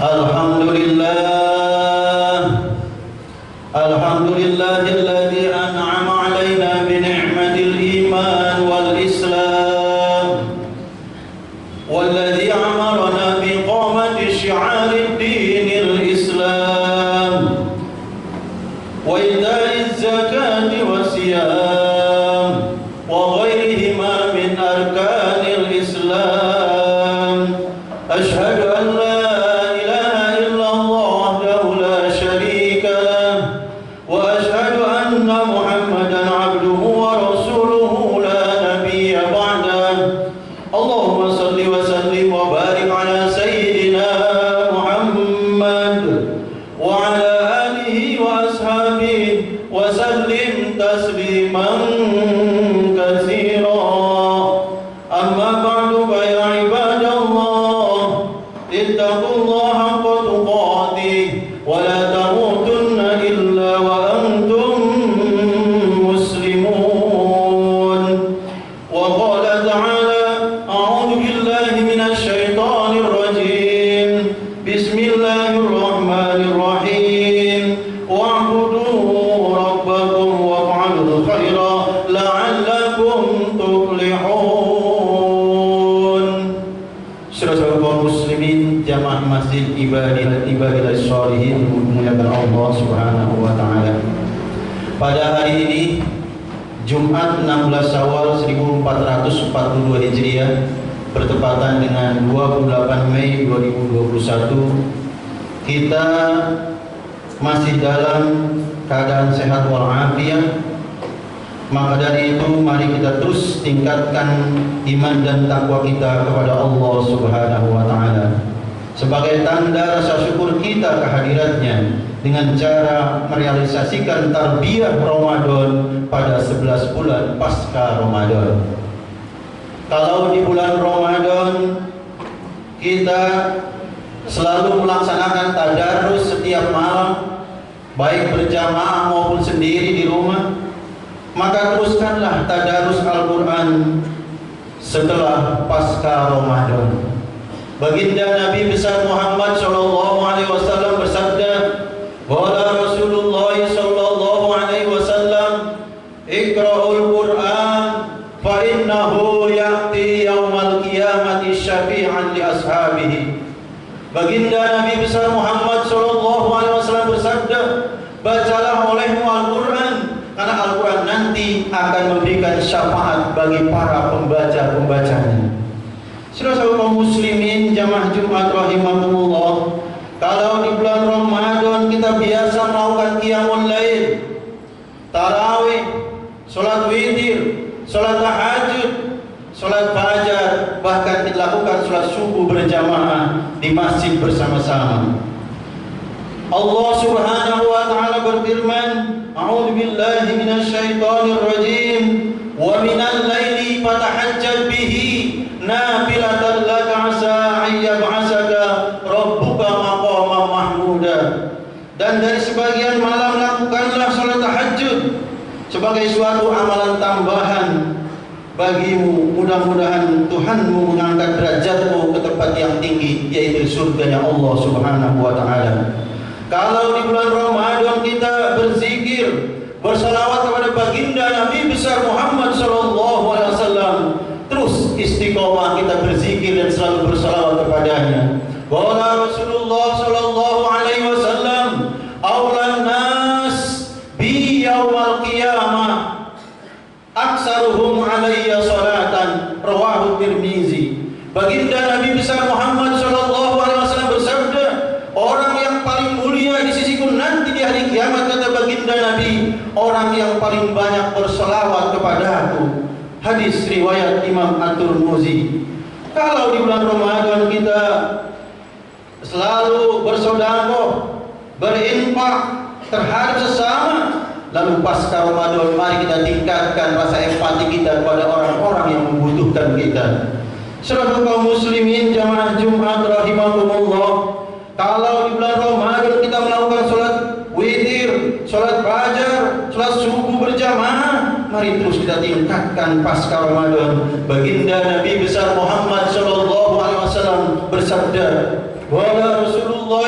Alhamdulillahilladzi an'ama 'alaina bi ni'matil iman wal islam walladzi amarna bi iqamati syi'arid dinil islam wa ita'iz zakati wasiyam wa ghairihima min arkanil islam. Asyhadu an la ibadilah sholihin memuliakan Allah Subhanahu wa Ta'ala. Pada hari ini Jumat 16 Syawal 1442 Hijriah bertepatan dengan 28 Mei 2021, kita masih dalam keadaan sehat walafiat. Maka dari itu mari kita terus tingkatkan iman dan takwa kita kepada Allah Subhanahu wa Ta'ala sebagai tanda rasa syukur kita kehadiratnya dengan cara merealisasikan tarbiyah Ramadan pada 11 bulan pasca Ramadan. Kalau di bulan Ramadan kita selalu melaksanakan tadarus setiap malam, baik berjamaah maupun sendiri di rumah, maka teruskanlah tadarus Al-Quran setelah pasca Ramadan. Baginda Nabi besar Muhammad sallallahu alaihi wasallam bersabda, qala Rasulullah sallallahu alaihi wasallam, iqra'ul Qur'an fa innahu ya'ti yaumal qiyamati syafi'an li ashabihi. Baginda Nabi besar Muhammad sallallahu alaihi wasallam bersabda, bacalah olehmu Al-Quran karena Al-Quran nanti akan memberikan syafaat bagi para pembaca-pembacanya. Saudara kaum muslimin jamaah Jumat rahimakumullah, kalau di bulan Ramadan kita biasa melakukan qiyamul lail, tarawih, salat witir, salat tahajud, salat fajar, bahkan dilakukan salat subuh berjamaah di masjid bersama-sama. Allah Subhanahu wa Ta'ala berfirman, a'udzu billahi minasyaitonir rajim, wa minal laili fatahajjad bihi nafilatan laka asa ayyab'asaka rabbuka maqaman mahmuda. Dan dari sebagian malam lakukanlah salat tahajud sebagai suatu amalan tambahan bagimu, mudah-mudahan Tuhanmu mengangkat derajatmu ke tempat yang tinggi, yaitu surganya Allah Subhanahu wa Ta'ala. Kalau di bulan Ramadan kita berzikir, bersalawat kepada baginda Nabi besar Muhammad sallallahu alaihi wasallam, terus istiqomah kita berzikir dan selalu bersalawat kepadanya. Qala Rasulullah sallallahu alaihi wasallam, aulan nas bi yaumal qiyamah aksaruhum alayya salatan, rawahu Tirmizi. Baginda Nabi besar Muhammad sallallahu alaihi wasallam bersabda, orang yang paling mulia di sisiku nanti di hari kiamat, kata baginda Nabi, orang yang paling banyak berselawat kepadaku. Hadis riwayat Imam At-Tirmizi. Kalau di bulan Ramadan kita selalu bersedekah, berinfak terhadap sesama, lalu pasca Ramadan mari kita tingkatkan rasa empati kita kepada orang-orang yang membutuhkan kita. Saudara kaum muslimin jamaah Jumat rahimakumullah, kalau di bulan Ramadan kita melakukan salat witir, salat fajar, salat subuh berjamaah, mari terus kita tingkatkan pasca Ramadan. Baginda Nabi besar Muhammad sallallahu alaihi wasallam bersabda, qala Rasulullah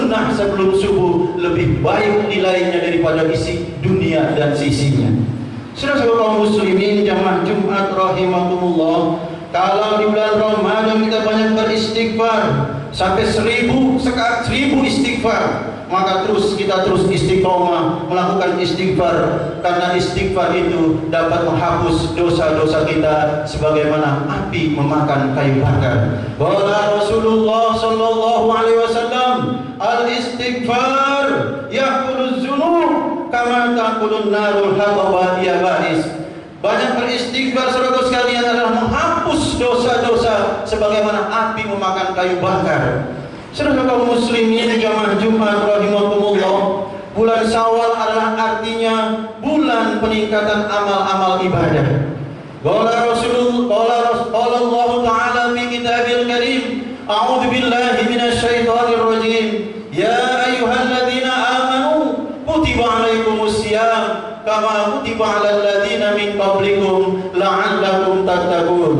sunnah sebelum subuh lebih baik nilainya daripada isi dunia dan sisinya. Saudara kaum muslimin jamaah Jumat rahimakumullah, kalau di bulan Ramadan kita banyak beristighfar sampai 1000 istighfar, maka kita terus istiqomah melakukan istighfar, karena istighfar itu dapat menghapus dosa-dosa kita sebagaimana api memakan kayu bakar. Qala Rasulullah sallallahu alaihi wasallam, al-istighfar yaquluz dzunub kama taqulun narul hataba ya ba'is. Banyak beristighfar saudara sekalian adalah menghapus dosa-dosa sebagaimana api memakan kayu bakar. Saudara kaum muslimin jamaah Jumat rahimakumullah, bulan Syawal adalah artinya bulan peningkatan amal-amal ibadah. Qala Rasulullah qala Allah Ta'ala fi kitabil karim, a'udzu billahi minasy syaithanir rajim, ya ayyuhalladzina amanu kutiba 'alaikumus syiyam kama kutiba 'alal ladzina min qablikum la'allakum tattaqun.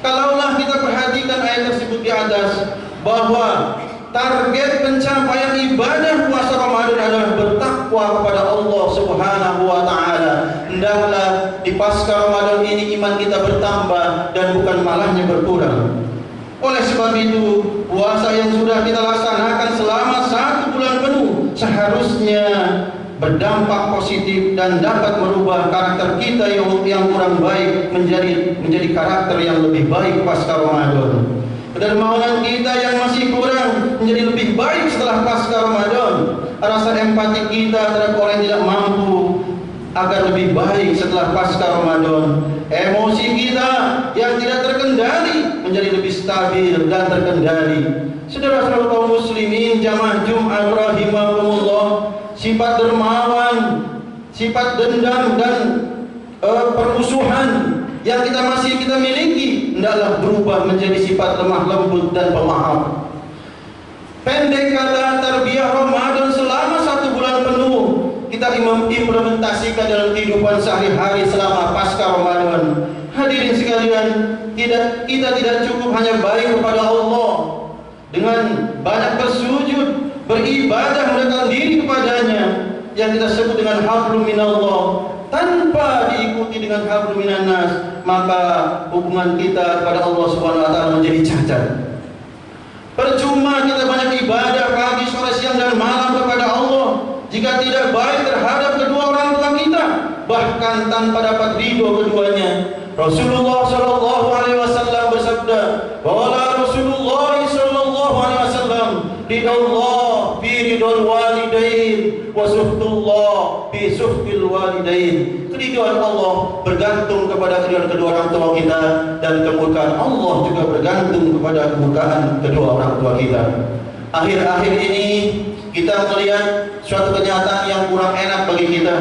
Kalaulah kita perhatikan ayat tersebut di atas, bahwa target pencapaian ibadah puasa Ramadan adalah bertakwa kepada Allah Subhanahu wa taala. Hendaklah di pasca Ramadan ini iman kita bertambah dan bukan malahnya berkurang. Oleh sebab itu, puasa yang sudah kita laksanakan selama 1 bulan penuh seharusnya berdampak positif dan dapat merubah karakter kita yang kurang baik menjadi karakter yang lebih baik pasca Ramadan. Kedermawanan kita yang masih kurang menjadi lebih baik setelah pasca Ramadan. Rasa empati kita terhadap orang yang tidak mampu agar lebih baik setelah pasca Ramadan. Emosi kita yang tidak terkendali menjadi lebih stabil dan terkendali. Saudara-saudara kaum muslimin jamaah Jumat rahimakumullah, sifat dermawan, sifat dendam dan permusuhan yang masih kita miliki hendaklah berubah menjadi sifat lemah lembut dan pemaaf. Pendek kata, tarbiyah Ramadan selama 1 bulan penuh kita implementasikan dalam kehidupan sehari-hari selama pasca Ramadan. Hadirin sekalian, kita tidak cukup hanya baik kepada Allah dengan banyak bersujud, beribadah, mendekatkan diri kepadanya yang kita sebut dengan hablum minallah, tanpa diikuti dengan hablum minan nas, maka hubungan kita kepada Allah Subhanahu wa taala menjadi cacat. Percuma kita banyak ibadah pagi, sore, siang dan malam kepada Allah jika tidak baik terhadap kedua orang tua kita, bahkan tanpa dapat ridho keduanya. Rasulullah sallallahu alaihi wasallam bersabda, qala Rasulullah sallallahu alaihi wasallam, ridallah fi ridal walidain wa suhtullah fi suhtil walidain. Keridhaan Allah bergantung kepada keridhaan kedua orang tua kita, dan kemurkaan Allah juga bergantung kepada kemurkaan kedua orang tua kita. Akhir-akhir ini kita melihat suatu kenyataan yang kurang enak bagi kita.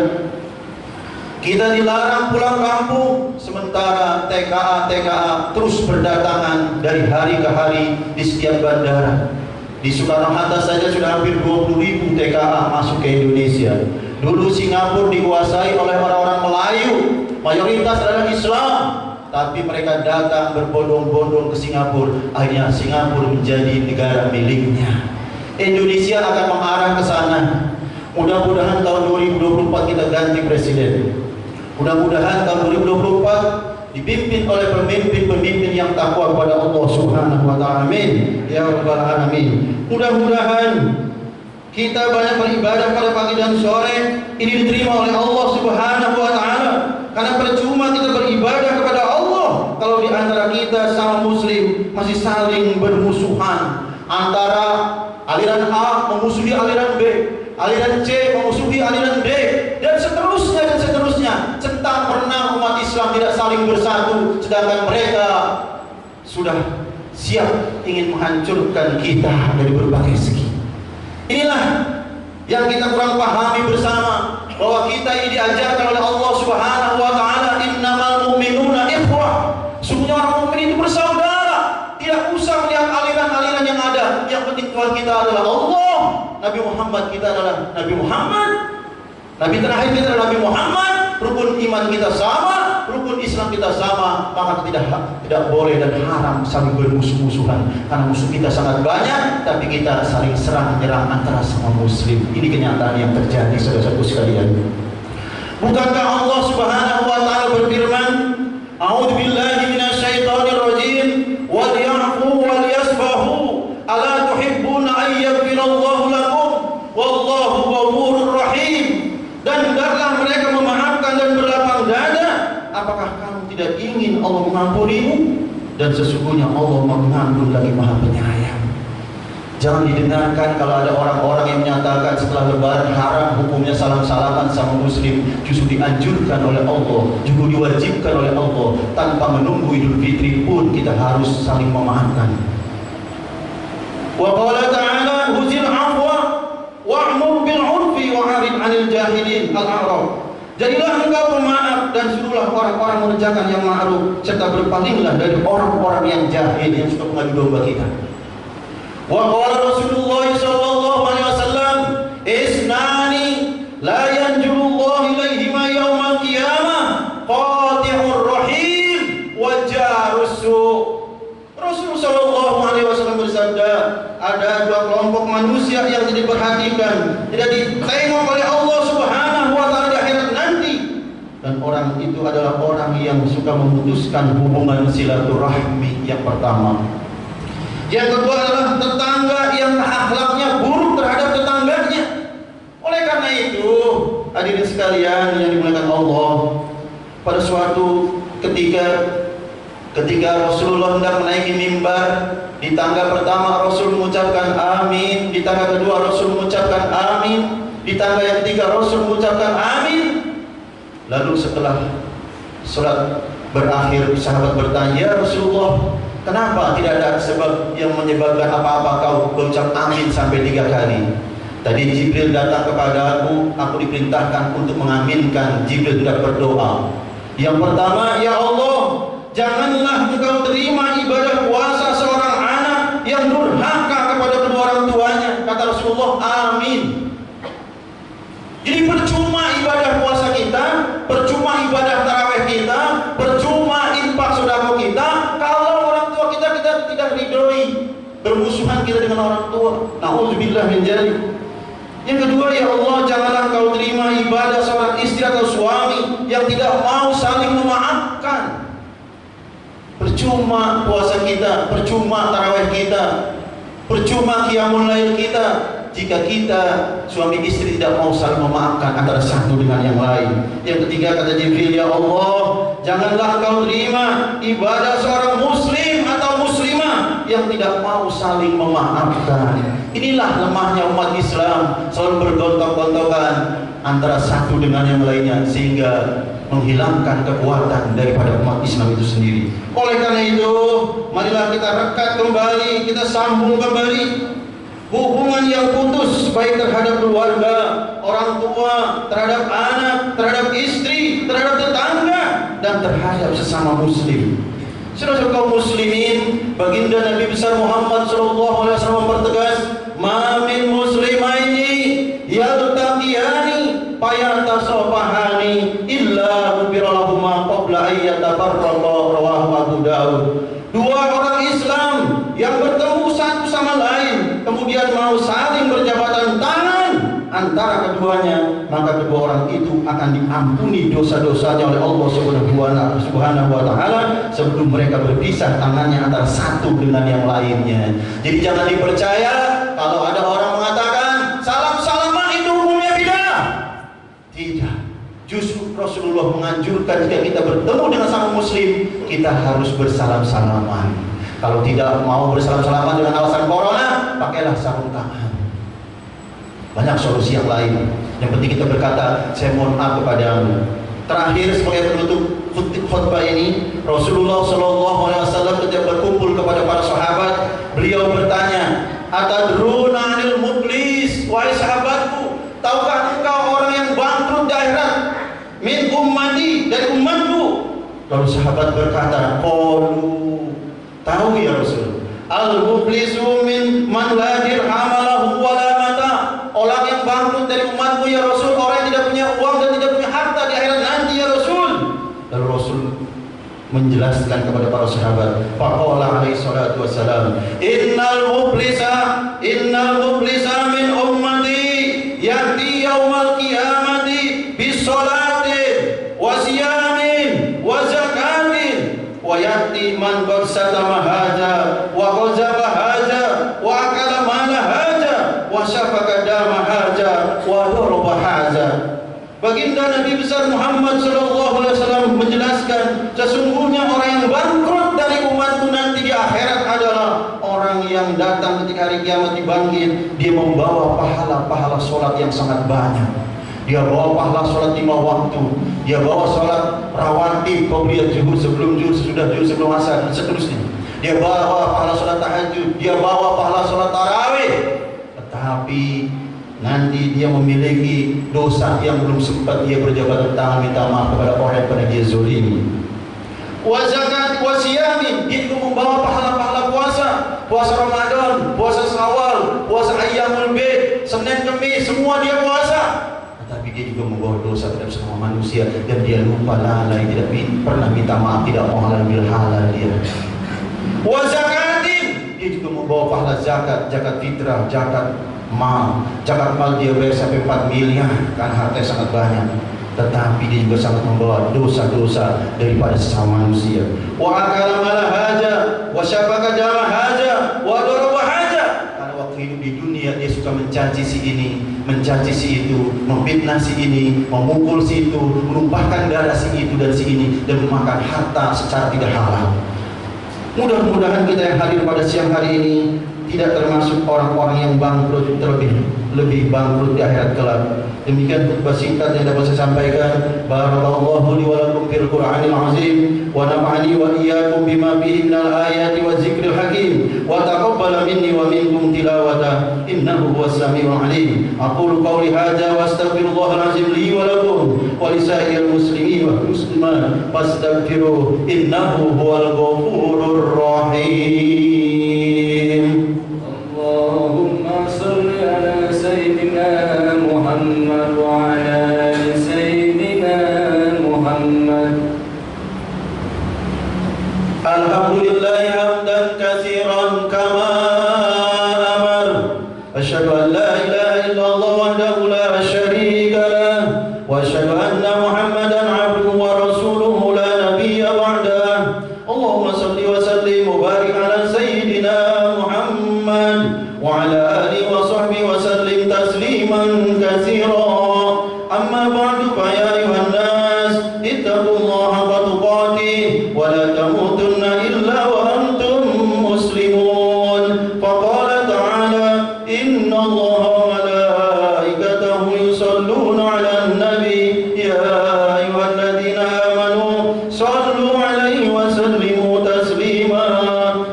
Kita dilarang pulang kampung, sementara TKA terus berdatangan dari hari ke hari di setiap bandara. Di Soekarno-Hatta saja sudah hampir 20.000 TKA masuk ke Indonesia. Dulu Singapura dikuasai oleh orang-orang Melayu, mayoritas adalah Islam, tapi mereka datang berbondong-bondong ke Singapura. Akhirnya Singapura menjadi negara miliknya. Indonesia akan mengarah ke sana. Mudah-mudahan tahun 2024 kita ganti presiden. Mudah-mudahan tahun 2024 dipimpin oleh pemimpin-pemimpin yang takwa kepada Allah Subhanahu wa taala. Amin ya rabbal alamin. Mudah-mudahan kita banyak beribadah pada pagi dan sore, ini diterima oleh Allah Subhanahu wa taala. Karena percuma kita beribadah kepada Allah kalau di antara kita sama muslim masih saling bermusuhan, antara aliran A memusuhi aliran B, aliran C memusuhi aliran D, dan seterusnya. Centang perenang umat Islam tidak saling bersatu, sedangkan mereka sudah siap ingin menghancurkan kita dari berbagai segi. Inilah yang kita kurang pahami bersama, bahwa kita ini diajarkan oleh Allah Subhanahu wa taala, innamal mu'minuna ikhwah. Sungguhnya orang mukmin itu bersaudara. Tidak usah melihat aliran-aliran yang ada. Yang penting Tuhan kita adalah Allah. Nabi Muhammad kita adalah Nabi Muhammad. Nabi terakhir kita adalah Nabi Muhammad. Rukun iman kita sama. rukun Islam kita sama, maka tidak boleh dan haram saling bermusuh-musuhan. Karena musuh kita sangat banyak, tapi kita saling serang menyerang antara sama muslim. Ini kenyataan yang terjadi, saudara-saudaraku sekalian. Bukankah Allah Subhanahu wa taala berfirman, "A'udzubillahi minasyaitonirrajim, wal ya'fu wal yasfahu, ala tuhibbuna an yaghfirallahu lakum, wallahu ghafurur rahim." Dan hendaklah mereka memaafkan dan berlapang dada. Apakah kamu tidak ingin Allah mengampunimu? Dan sesungguhnya Allah mengampun lagi Maha Penyayang. Jangan didengarkan kalau ada orang-orang yang menyatakan setelah lebaran haram hukumnya salam-salaman sama muslim. Justru dianjurkan oleh Allah, juga diwajibkan oleh Allah. Tanpa menunggu Idul Fitri pun kita harus saling memaafkan. Wa qala ta'ala huzil afwa wa'mur bil 'urfi wa'rid 'anil jahilin al-a'rab. Jadilah engkau pemaaf dan suruhlah orang-orang mengerjakan yang ma'ruf, serta berpalinglah dari orang-orang yang jahil yang suka mengadu domba kita. Wa qala Rasulullah sallallahu alaihi wasallam, isnani la yanjurullahu ilaihima yaumal qiyamah, qati'ur rahim wa jarus su'. Rasulullah sallallahu alaihi wasallam bersabda, ada dua kelompok manusia yang tidak diperhatikan, tidak ditengok oleh Allah Subhanahu wa taala di akhirat nanti. Dan orang itu adalah orang yang suka memutuskan hubungan silaturahmi yang pertama. Yang kedua adalah tetangga yang akhlaknya buruk terhadap tetangganya. Oleh karena itu, hadirin sekalian yang dimuliakan Allah, pada suatu ketika Rasulullah hendak menaiki mimbar, di tangga pertama Rasul mengucapkan amin, di tangga kedua Rasul mengucapkan amin, di tangga yang ketiga Rasul mengucapkan amin. Lalu setelah salat berakhir, sahabat bertanya, "Ya Rasulullah, kenapa tidak ada sebab yang menyebabkan apa-apa kau berucap amin sampai 3 kali?" Tadi Jibril datang kepada aku diperintahkan untuk mengaminkan. Jibril tidak berdoa. Yang pertama, "Ya Allah, janganlah engkau terima ibadah puasa seorang anak yang durhaka kepada kedua orang tuanya." Kata Rasulullah, amin. Jadi percuma ibadah puasa kita, percuma ibadah tarawih kita, percuma infak sedekah kita kalau orang tua kita tidak ridhoi. Bermusuhan kita dengan orang tua. Nauzubillah min dzalik. Yang kedua, ya Allah, janganlah Engkau terima ibadah seorang istri atau suami yang tidak mau saling memaafkan. Percuma puasa kita, percuma tarawih kita, percuma qiyamul lail kita jika kita suami istri tidak mau saling memaafkan antara satu dengan yang lain. Yang ketiga, kata Jibril, ya Allah, janganlah Engkau terima ibadah seorang muslim atau muslimah yang tidak mau saling memaafkan. Inilah lemahnya umat Islam, selalu bergontok-gontokan antara satu dengan yang lainnya sehingga menghilangkan kekuatan daripada umat Islam itu sendiri. Oleh karena itu, marilah kita rekat kembali, kita sambung kembali hubungan yang putus, baik terhadap keluarga, orang tua, terhadap anak, terhadap istri, terhadap tetangga, dan terhadap sesama muslim. Saudara kaum muslimin, baginda Nabi besar Muhammad SAW mempertegas, "Ma min muslimaini yaltaqiyani fayatasafahani illa ghufira lahuma qabla an yatafarraqa." Rawahu Abu Daud. Dua orang Islam yang bertemu satu sama lain kemudian mau saling berjabatan tangan antara keduanya, maka kedua orang itu akan diampuni dosa-dosanya oleh Allah Subhanahu wa taala sebelum mereka berpisah tangannya antara satu dengan yang lainnya. Jadi jangan dipercaya kalau ada orang mengatakan salam-salaman itu hukumnya bidah. Tidak. Justru Rasulullah menganjurkan jika kita bertemu dengan sama muslim, kita harus bersalam-salaman. Kalau tidak mau bersalam-salaman dengan alasan corona, pakailah sarung tangan. Banyak solusi yang lain. Yang penting kita berkata, saya mohon maaf kepadamu. Terakhir sebagai penutup khutbah ini, Rasulullah SAW ketika berkumpul kepada para sahabat, beliau bertanya, "Atadruna 'anil muflis?" Wahai sahabatku, tahukah engkau orang yang bangkrut di akhirat? Min ummati, dari umatku. Lalu sahabat berkata, "Qalu," tahu ya Rasul, "al-muflisu min man la dirham lahu wa la mata." Orang yang bangkrut dari umatku ya Rasul, orang yang tidak punya uang dan tidak punya harta di akhirat nanti ya Rasul. Lalu Rasul menjelaskan kepada para sahabat. Faqala alaihi salatu wassalam, innal mublisa min ummati ya'ti yaumal qiyamati bisolatin wa siyamin wa zakatin wa ya'ti man qad satama hadza wa qazaba hadza wa akala mala hadza wa syafaka dama hadza wa daraba hadza. Baginda Nabi besar Muhammad sallallahu alaihi wasallam menjelaskan, sesungguhnya orang yang bangkrut dari umatku nanti di akhirat adalah orang yang datang ketika hari kiamat dibangkit, dia membawa pahala-pahala sholat yang sangat banyak. Dia bawa pahala sholat 5 waktu, dia bawa sholat rawatib, qabliyah zuhur, sebelum zuhur, sesudah zuhur, sebelum asar, dan seterusnya. Dia bawa pahala sholat tahajud, dia bawa pahala sholat tarawih. Tetapi nanti dia memiliki dosa yang belum sempat dia berjabat tangan minta maaf kepada orang yang pernah dia zolimi. Wa zakat wa siyami, dia juga membawa pahala-pahala puasa, puasa Ramadan, puasa Syawal, puasa Ayyamul Bid, Senin Kamis, semua dia puasa. Tetapi dia juga membawa dosa terhadap semua manusia dan dia lupa, lalai, tidak pernah minta maaf, tidak mau halal bil halal dia. Wa zakatin, dia juga membawa pahala zakat, zakat fitrah, zakat mal dia bayar sampai 4 miliar karena hartanya sangat banyak, tetapi dia juga sangat membawa dosa-dosa daripada sesama manusia. Wa akala mala haja wa syafaka dama haja wa daraba haja, karena waktu hidup di dunia dia suka mencaci si ini, mencaci si itu, memfitnah si ini, memukul si itu, menumpahkan darah si itu dan si ini, dan memakan harta secara tidak halal. Mudah-mudahan kita yang hadir pada siang hari ini tidak termasuk orang-orang yang bangkrut, lebih bangkrut di akhirat kelak. Demikian khutbah singkat yang dapat saya sampaikan. Barakallahu li wa lakum fil Qur'anil azim wa nafa'ani wa iyyakum bima fihi minal ayati wa zikril hakim wa taqabbala minni wa minkum tilawata innahu huwas samiul alim. Aqulu qawli hadza wa astaghfirullahal azim li wa lakum wa li sa'iril muslimin wal muslimat fastaghfiruhu innahu huwal ghafurur rahim. Allahumma salli ala sayyidina Muhammad wa ala ali sayyidina Muhammad. Alhamdulillahi hamdan katsiran kama amar. Asyhadu an la ilaha illallah wahdahu la syarika lah wa asyhadu anna Muhammadan abduhu wa rasuluhu la nabiyya ba'dah. Allahumma salli wa sallim wa barik ala sayyidina Muhammad wa ala alihi wa sahbihi wa sallim tasliman katsira. Amma ba'du, fa ya ayuhan nas ittaqullaha haqqa tuqatih wa la tamutunna illa wa antum muslimun. Faqala ta'ala, inna Allaha wa malaikatahu yusalluna 'alan nabi ya ayyuhalladzina amanu sallu 'alaihi wa sallimu taslima.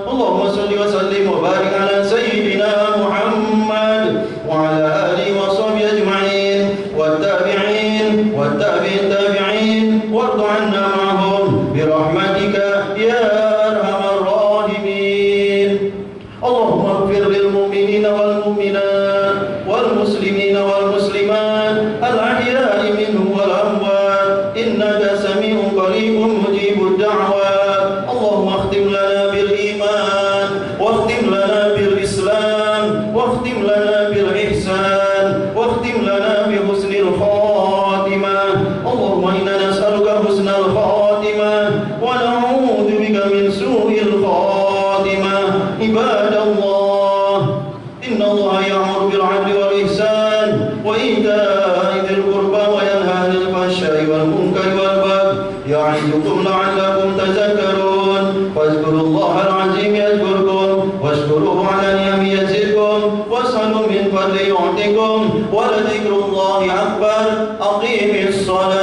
Allahumma salli wa sallim wa barik ala sayyidina Muhammad wa ala alihi wa sahbihi ajma'in wa tabi'in wa tabi'in tabi'in warḍa 'anna ma'hum bi rahmatika ya arhamar rahimin. Allahumma ighfir lil mu'minina wal mu'minat wal muslimina wal muslimat al ahya'i minhum wal amwat innaka sami'un qaribun mujibud da'wat. Allahumma akhtim lana bil iman واختم لنا بالإسلام واختم لنا بالإحسان واختم لنا بحسن الخاتمة. اللهم إنا نسألك حسن الخاتمة ونعوذ بك من سوء الخاتمة. عباد الله، إن الله يأمر بالعدل والإحسان وإيتاء ذي القربى وينهى عن الفحشاء والمنكر والبغي يعظكم لعلكم تذكرون. فاذكروا الله العظيم يذكركم واشكروه على نعمه يزدكم واسألوا من فضله يعطكم ولذكر الله أكبر. أقيم الصلاة.